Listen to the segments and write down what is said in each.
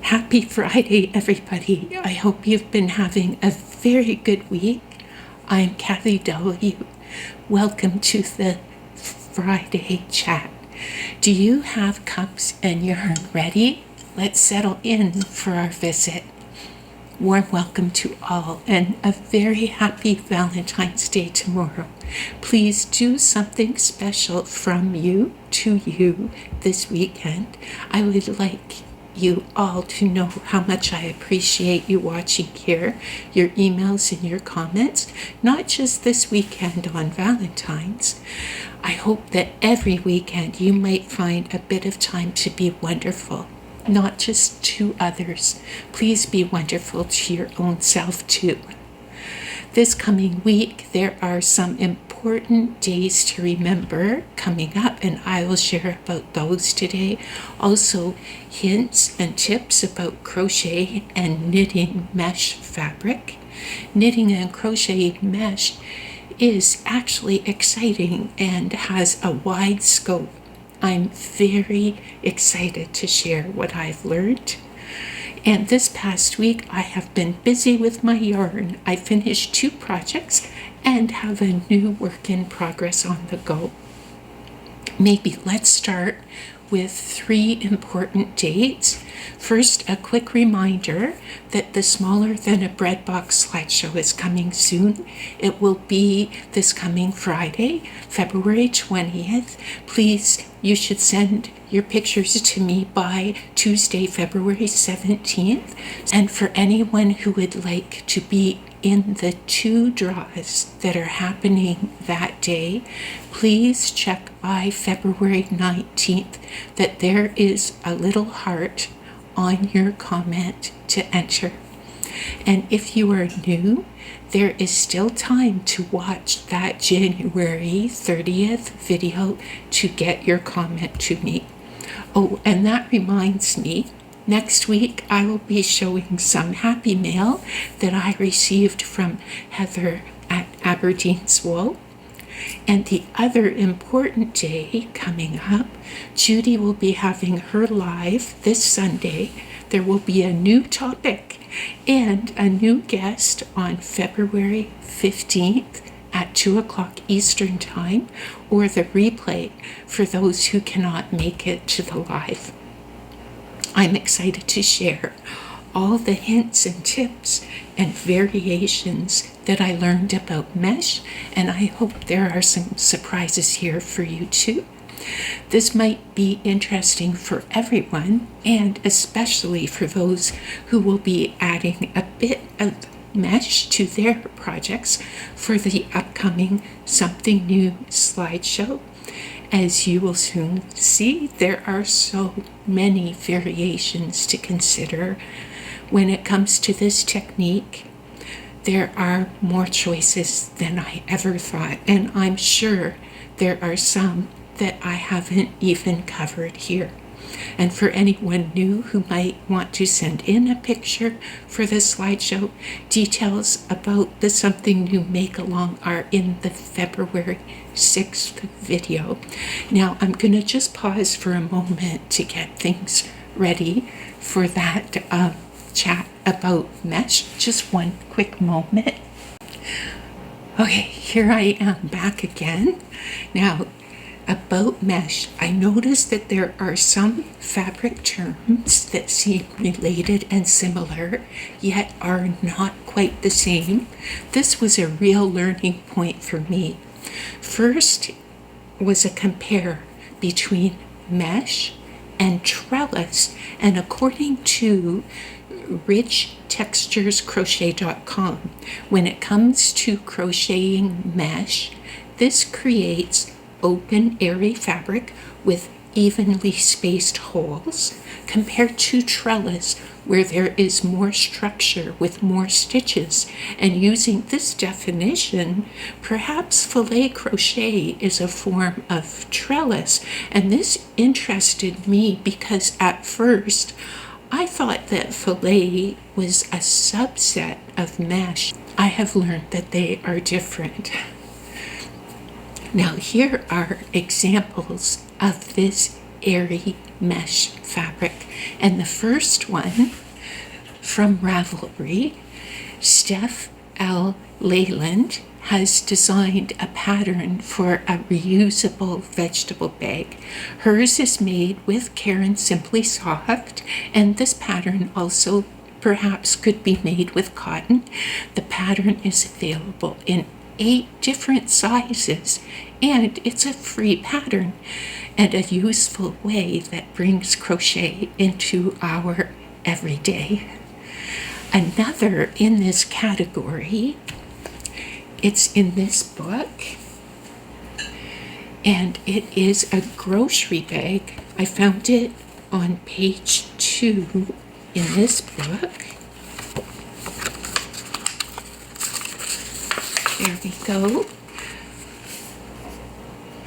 Happy Friday, everybody. I hope you've been having a very good week. I'm Kathy W. Welcome to the Friday chat. Do you have cups and yarn ready? Let's settle in for our visit. Warm welcome to all and a very happy Valentine's Day tomorrow. Please do something special from you to you this weekend. I would like you all to know how much I appreciate you watching here, your emails and your comments, not just this weekend on Valentine's. I hope that every weekend you might find a bit of time to be wonderful, not just to others. Please be wonderful to your own self too. This coming week, there are some important days to remember coming up, and I will share about those today. Also, hints and tips about crochet and knitting mesh fabric. Knitting and crocheting mesh is actually exciting and has a wide scope. I'm very excited to share what I've learned. And this past week, I have been busy with my yarn. I finished 2 projects and have a new work in progress on the go. Maybe let's start with 3 important dates. First, a quick reminder that the Smaller Than a Bread Box slideshow is coming soon. It will be this coming Friday, February 20th. Please, you should send your pictures to me by Tuesday, February 17th. And for anyone who would like to be in the 2 draws that are happening that day, please check by February 19th that there is a little heart on your comment to enter. And if you are new, there is still time to watch that January 30th video to get your comment to me. Oh, and that reminds me, next week I will be showing some happy mail that I received from Heather at Aberdeen's Wool. And the other important day coming up, Judy will be having her live this Sunday. There will be a new topic and a new guest on February 15th at 2 o'clock Eastern Time, or the replay for those who cannot make it to the live. I'm excited to share all the hints and tips and variations that I learned about mesh, and I hope there are some surprises here for you too. This might be interesting for everyone, and especially for those who will be adding a bit of mesh to their projects for the upcoming Something New slideshow. As you will soon see, there are so many variations to consider. When it comes to this technique, there are more choices than I ever thought, and I'm sure there are some that I haven't even covered here. And for anyone new who might want to send in a picture for the slideshow, details about the Something New make-along are in the February 6th video. Now I'm going to just pause for a moment to get things ready for that chat about mesh. Just one quick moment. Okay, here I am back again. Now, about mesh, I noticed that there are some fabric terms that seem related and similar, yet are not quite the same. This was a real learning point for me. First was a compare between mesh and trellis, and according to richtexturescrochet.com, when it comes to crocheting mesh, this creates open, airy fabric with evenly spaced holes, compared to trellis, where there is more structure with more stitches. And using this definition, perhaps filet crochet is a form of trellis. And this interested me because at first I thought that filet was a subset of mesh. I have learned that they are different. Now here are examples of this airy mesh fabric. And the first one from Ravelry, Steph L Layland has designed a pattern for a reusable vegetable bag. Hers is made with Caron Simply Soft, and this pattern also perhaps could be made with cotton. The pattern is available in 8 different sizes, and it's a free pattern and a useful way that brings crochet into our everyday. Another in this category, it's in this book, and it is a grocery bag. I found it on page 2 in this book. There we go.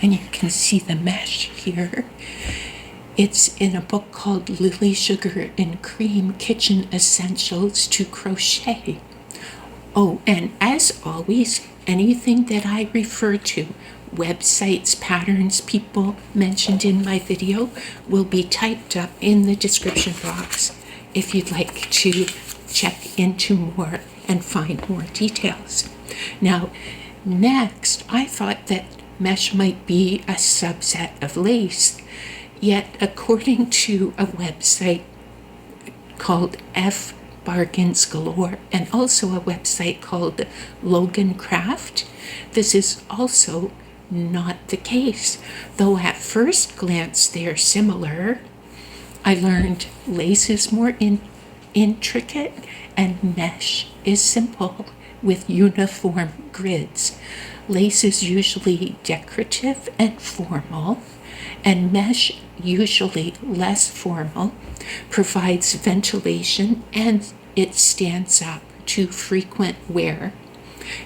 And you can see the mesh here. It's in a book called Lily Sugar and Cream Kitchen Essentials to Crochet. Oh, and as always, anything that I refer to, websites, patterns, people mentioned in my video, will be typed up in the description box if you'd like to check into more and find more details. Now, next, I thought that mesh might be a subset of lace, yet according to a website called F Bargains Galore, and also a website called Logan Craft, this is also not the case. Though at first glance they're similar, I learned lace is more intricate and mesh is simple with uniform grids. Lace is usually decorative and formal, and mesh, usually less formal, provides ventilation and it stands up to frequent wear.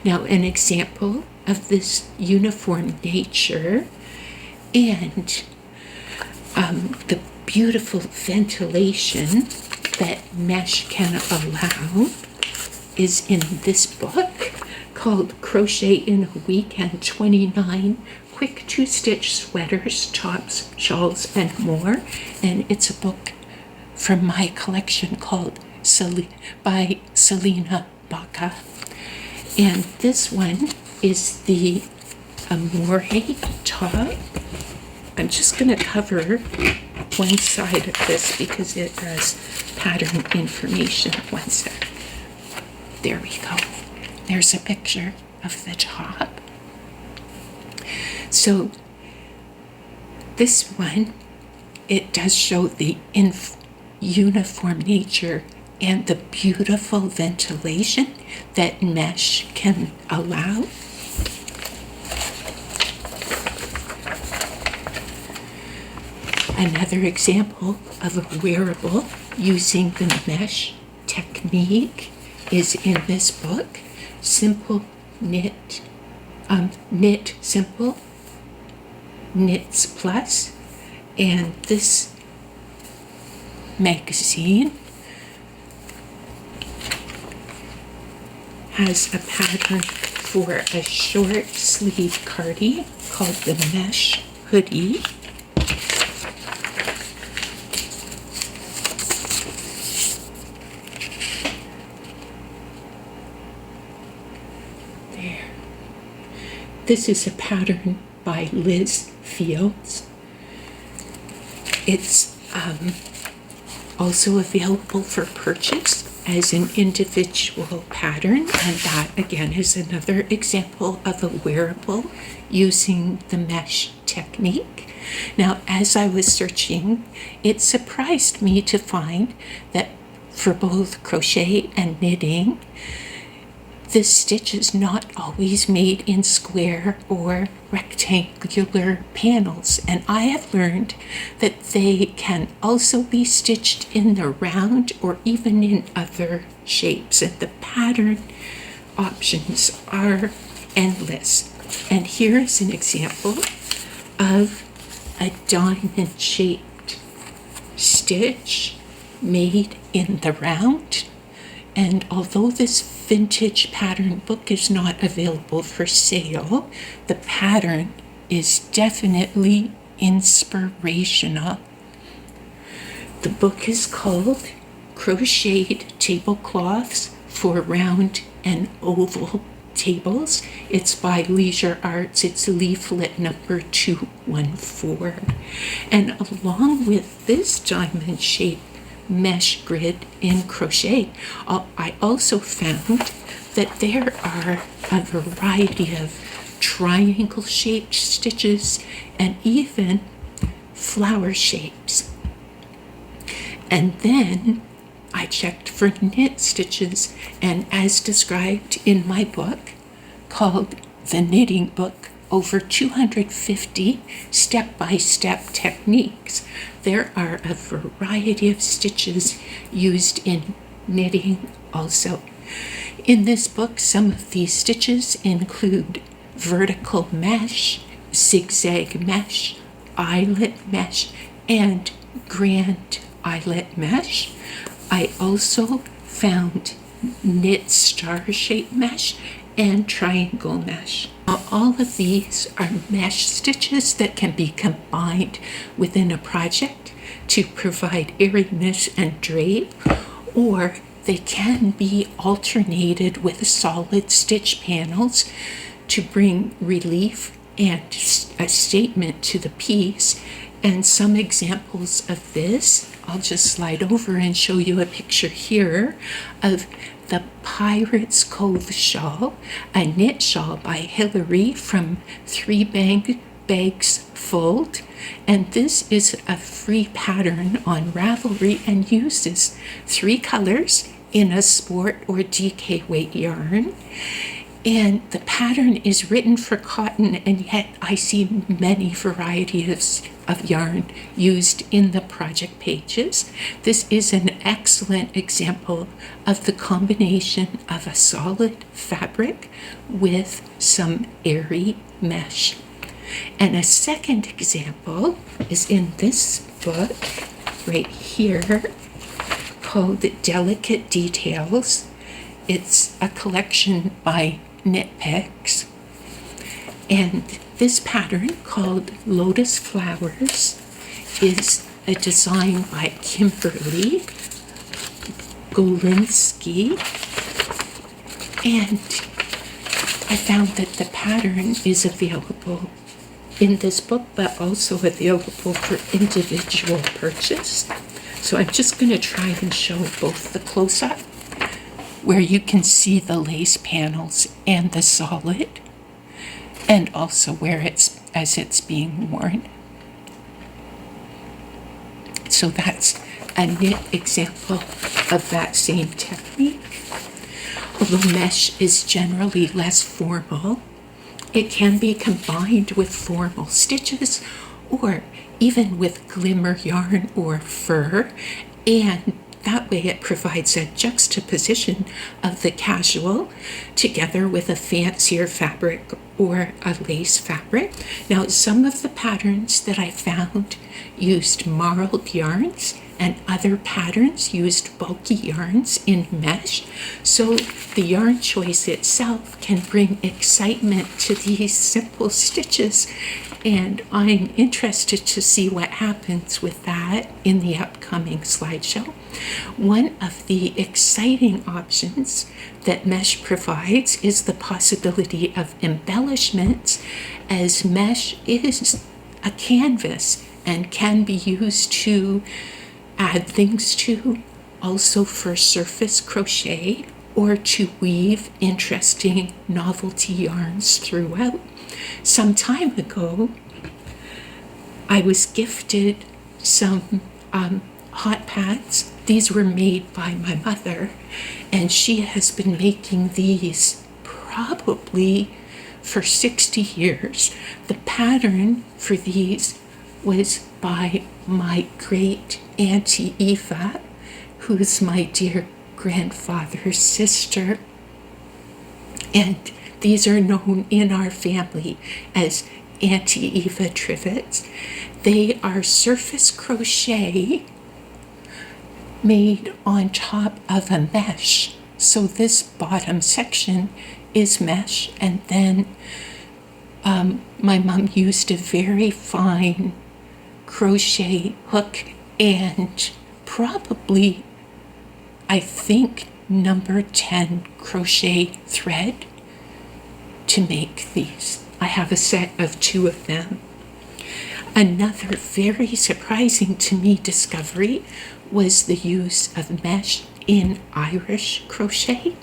Now, an example of this uniform nature and the beautiful ventilation that mesh can allow is in this book called Crochet in a Week and 29 Quick 2-Stitch Sweaters, Tops, Shawls, and More. And it's a book from my collection called by Salena Baca. And this one is the Amore top. I'm just going to cover one side of this because it has pattern information. One sec. There we go. There's a picture of the top. So this one, it does show the uniform nature and the beautiful ventilation that mesh can allow. Another example of a wearable using the mesh technique is in this book, Simple Knit, Knit Simple, Knits Plus, and this magazine has a pattern for a short sleeve cardi called the Mesh Hoodie. There. This is a pattern by Liz Fields. It's also available for purchase as an individual pattern, and that again is another example of a wearable using the mesh technique. Now, as I was searching, it surprised me to find that for both crochet and knitting, the stitch is not always made in square or rectangular panels, and I have learned that they can also be stitched in the round or even in other shapes, and the pattern options are endless. And here is an example of a diamond-shaped stitch made in the round. And although this vintage pattern book is not available for sale, the pattern is definitely inspirational. The book is called Crocheted Tablecloths for Round and Oval Tables. It's by Leisure Arts. It's leaflet number 214. And along with this diamond-shaped mesh grid in crochet, I also found that there are a variety of triangle-shaped stitches and even flower shapes. And then I checked for knit stitches, and as described in my book called The Knitting Book, over 250 step-by-step techniques, there are a variety of stitches used in knitting also. In this book, some of these stitches include vertical mesh, zigzag mesh, eyelet mesh, and grand eyelet mesh. I also found knit star-shaped mesh and triangle mesh. All of these are mesh stitches that can be combined within a project to provide airiness and drape, or they can be alternated with solid stitch panels to bring relief and a statement to the piece. And some examples of this, I'll just slide over and show you a picture here of the Pirate's Cove shawl, a knit shawl by Hilary from 3 Bags Fold. And this is a free pattern on Ravelry and uses 3 colors in a sport or DK weight yarn. And the pattern is written for cotton, and yet I see many varieties of yarn used in the project pages. This is an excellent example of the combination of a solid fabric with some airy mesh. And a second example is in this book right here called Delicate Details. It's a collection by Knit Picks, and this pattern called Lotus Flowers is a design by Kimberly Golinsky, and I found that the pattern is available in this book but also available for individual purchase. So I'm just going to try and show both the close-up where you can see the lace panels and the solid, and also where it's as it's being worn. So that's a knit example of that same technique. Although mesh is generally less formal, it can be combined with formal stitches or even with glimmer yarn or fur, and that way it provides a juxtaposition of the casual together with a fancier fabric or a lace fabric. Now, some of the patterns that I found used marled yarns, and other patterns used bulky yarns in mesh. So the yarn choice itself can bring excitement to these simple stitches, and I'm interested to see what happens with that in the upcoming slideshow. One of the exciting options that mesh provides is the possibility of embellishments, as mesh is a canvas and can be used to add things to, also for surface crochet or to weave interesting novelty yarns throughout. Some time ago, I was gifted some hot pads. These were made by my mother, and she has been making these probably for 60 years. The pattern for these was by my great Auntie Eva, who's my dear grandfather's sister. And these are known in our family as Auntie Eva trivets. They are surface crochet made on top of a mesh. So this bottom section is mesh, and then my mom used a very fine crochet hook and probably, I think, number 10 crochet thread to make these. I have a set of 2 of them. Another very surprising to me discovery was the use of mesh in Irish crochet.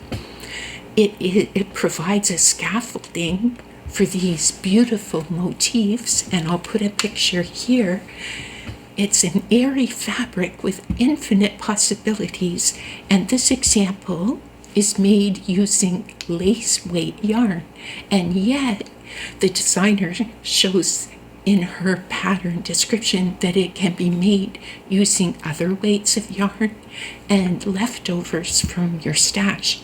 It provides a scaffolding for these beautiful motifs, and I'll put a picture here. It's an airy fabric with infinite possibilities, and this example is made using lace weight yarn, and yet the designer shows in her pattern description that it can be made using other weights of yarn and leftovers from your stash.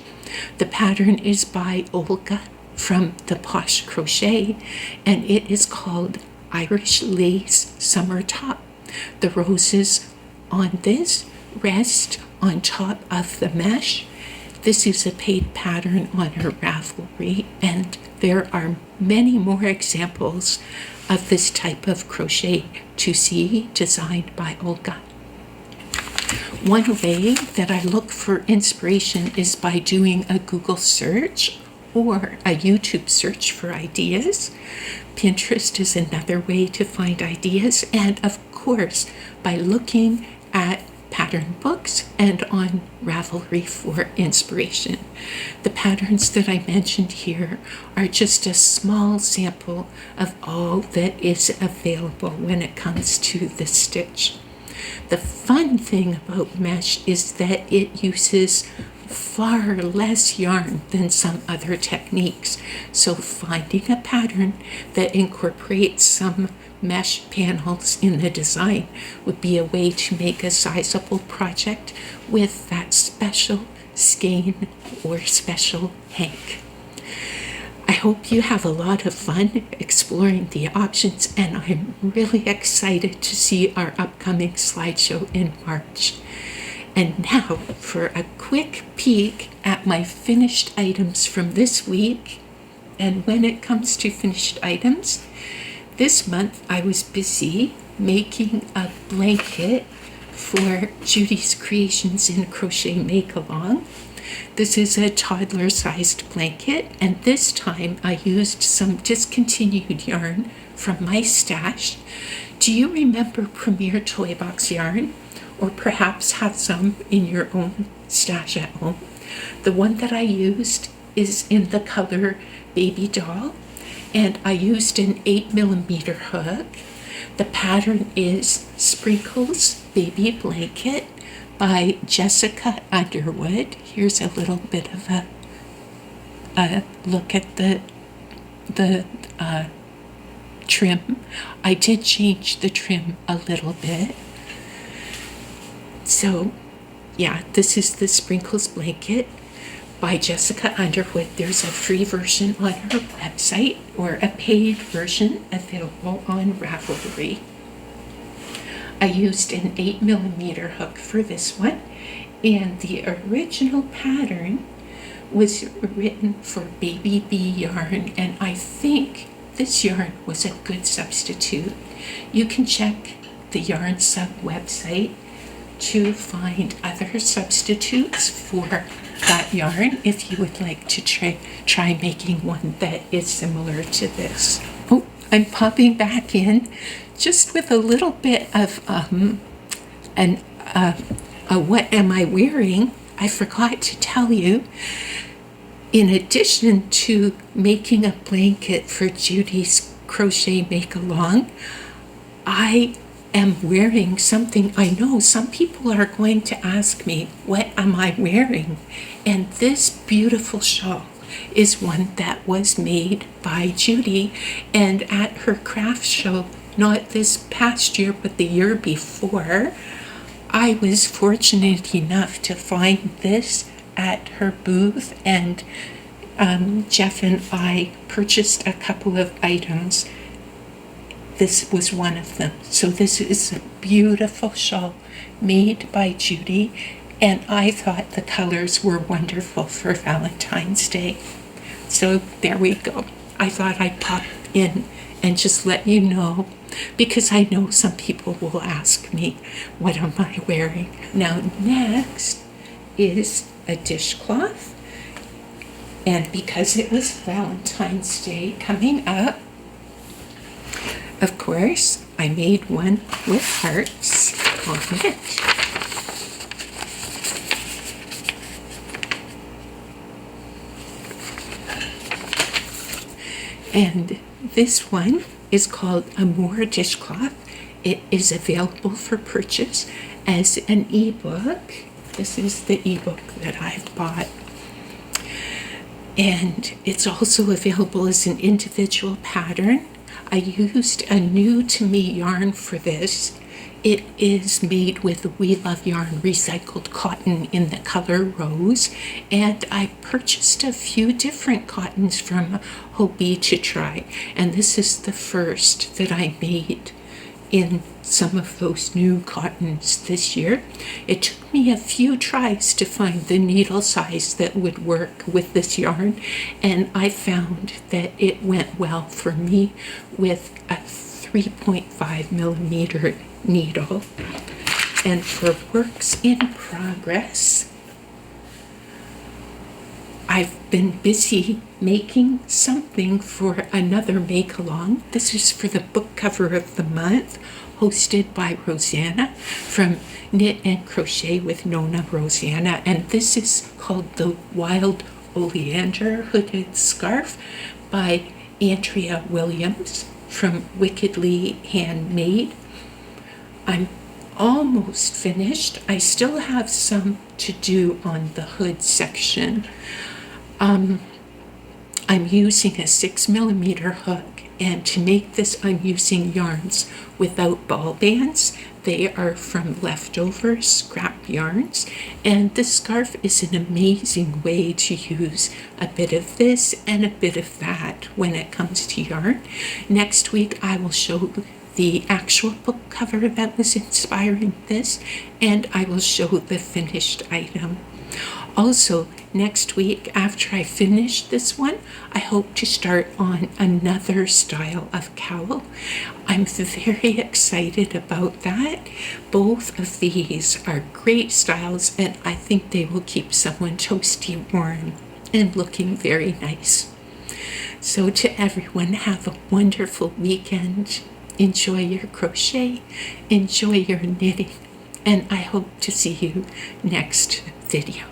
The pattern is by Olga from the Posh Crochet, and it is called Irish Lace Summer Top. The roses on this rest on top of the mesh. This is a paid pattern on her Ravelry, and there are many more examples of this type of crochet to see designed by Olga. One way that I look for inspiration is by doing a Google search or a YouTube search for ideas. Pinterest is another way to find ideas, and of course by looking at pattern books and on Ravelry for inspiration. The patterns that I mentioned here are just a small sample of all that is available when it comes to the stitch. The fun thing about mesh is that it uses far less yarn than some other techniques, so finding a pattern that incorporates some mesh panels in the design would be a way to make a sizable project with that special skein or special hank. I hope you have a lot of fun exploring the options, and I'm really excited to see our upcoming slideshow in March. And now for a quick peek at my finished items from this week. And when it comes to finished items, this month I was busy making a blanket for Judy's Creations in Crochet Make-Along. This is a toddler-sized blanket, and this time I used some discontinued yarn from my stash. Do you remember Premier Toy Box yarn? Or perhaps have some in your own stash at home? The one that I used is in the color Baby Doll, and I used an 8mm hook. The pattern is Sprinkles Baby Blanket by Jessica Underwood. Here's a little bit of a look at the trim. I did change the trim a little bit. So, yeah, this is the Sprinkles Blanket by Jessica Underwood. There's a free version on her website or a paid version available on Ravelry. I used an 8mm hook for this one, and the original pattern was written for Baby Bee yarn, and I think this yarn was a good substitute. You can check the Yarn Sub website to find other substitutes for that yarn if you would like to try making one that is similar to this. Oh, I'm popping back in just with a little bit of what am I wearing? I forgot to tell you. In addition to making a blanket for Judy's Crochet Make-Along, I am wearing something. I know some people are going to ask me, what am I wearing? And this beautiful shawl is one that was made by Judy, and at her craft show, not this past year, but the year before, I was fortunate enough to find this at her booth, and Jeff and I purchased a couple of items. This was one of them. So this is a beautiful shawl made by Judy, and I thought the colors were wonderful for Valentine's Day. So there we go. I thought I'd pop in and just let you know because I know some people will ask me, what am I wearing? Now, next is a dishcloth. And because it was Valentine's Day coming up, of course, I made one with hearts on it. And this one is called Amour Dishcloth. It is available for purchase as an ebook. This is the ebook that I've bought. And it's also available as an individual pattern. I used a new to me yarn for this. It is made with We Love Yarn recycled cotton in the color rose, and I purchased a few different cottons from Hobbii to try, and this is the first that I made in some of those new cottons this year. It took me a few tries to find the needle size that would work with this yarn, and I found that it went well for me with a 3.5 millimeter needle. And for works in progress, I've been busy making something for another make-along. This is for the book cover of the month, hosted by Rosanna from Knit and Crochet with Nona Rosanna. And this is called the Wild Oleander Hooded Scarf by Andrea Williams from Wickedly Handmade. I'm almost finished. I still have some to do on the hood section. I'm using a 6 millimeter hook, and to make this I'm using yarns without ball bands. They are from leftover scrap yarns, and the scarf is an amazing way to use a bit of this and a bit of that when it comes to yarn. Next week I will show the actual book cover that was inspiring this, and I will show the finished item. Also, next week, after I finish this one, I hope to start on another style of cowl. I'm very excited about that. Both of these are great styles, and I think they will keep someone toasty warm and looking very nice. So to everyone, have a wonderful weekend. Enjoy your crochet, enjoy your knitting, and I hope to see you next video.